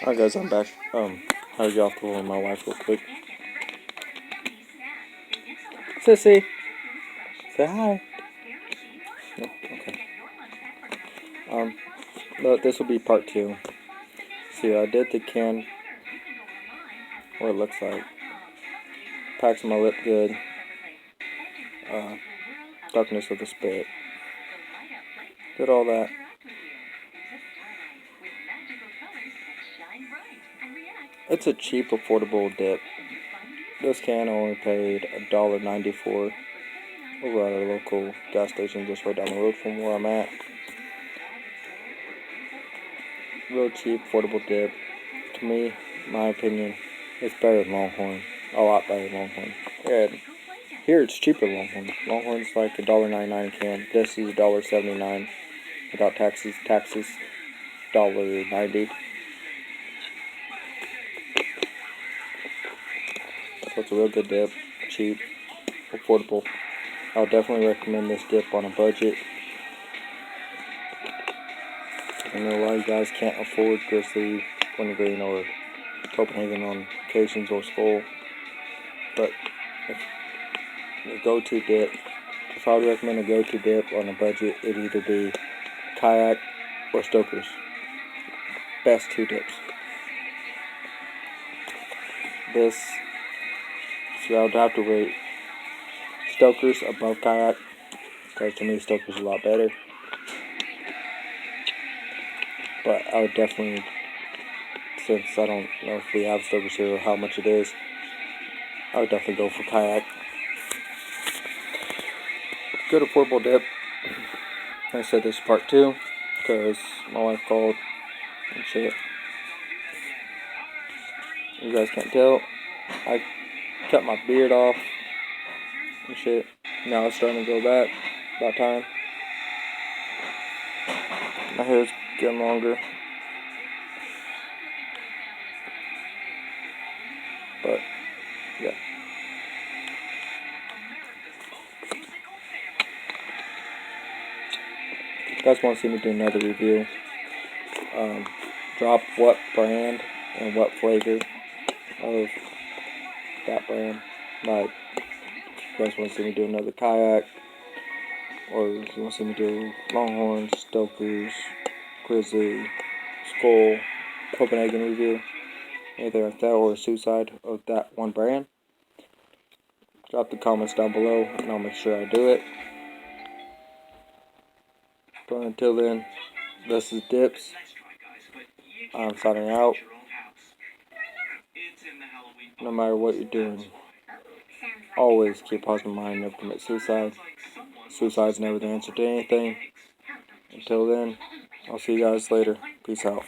Alright guys, I'm back. I'll get off the phone with my wife real quick. Sissy, say hi. No? Okay. But this will be part 2. See, I did the can, what it looks like. Packs my lip good. Darkness of the spit. Did all that. It's a cheap, affordable dip. This can I only paid $1.94 over at our local gas station just right down the road from where I'm at. Real cheap, affordable dip. To me, my opinion, it's better than Longhorn. A lot better than Longhorn. Yeah, here it's cheaper than Longhorn. Longhorn's like $1.99 a can. This is $1.79 without taxes. Taxes $1.90. So it's a real good dip, cheap, affordable. I'll definitely recommend this dip on a budget. I know a lot of you guys can't afford Grizzly, Wintergreen, or Copenhagen on occasions, or Skull. But if your go-to dip, if I would recommend a go-to dip on a budget, it'd either be Kayak or Stoker's. Best 2 dips. So I would have to rate Stoker's above Kayak, because to me Stoker's is a lot better. But I would definitely, since I don't know if we have Stoker's here or how much it is, I would definitely go for Kayak. Good affordable dip. Like I said, this is part 2, because my wife called and shit. You guys can't tell, I cut my beard off and shit. Now it's starting to grow back. About time. My hair's getting longer. But, yeah. If you guys want to see me do another review, drop what brand and what flavor of that brand. Like, if you guys want to see me do another Kayak, or if you want to see me do Longhorn, Stoker's, Grizzly, Skull, Copenhagen review, anything like that, or a suicide of that one brand, drop the comments down below and I'll make sure I do it. But until then, this is Dips. I'm signing out. No matter what you're doing, always keep a positive mind, never commit suicide. Suicide's never the answer to anything. Until then, I'll see you guys later. Peace out.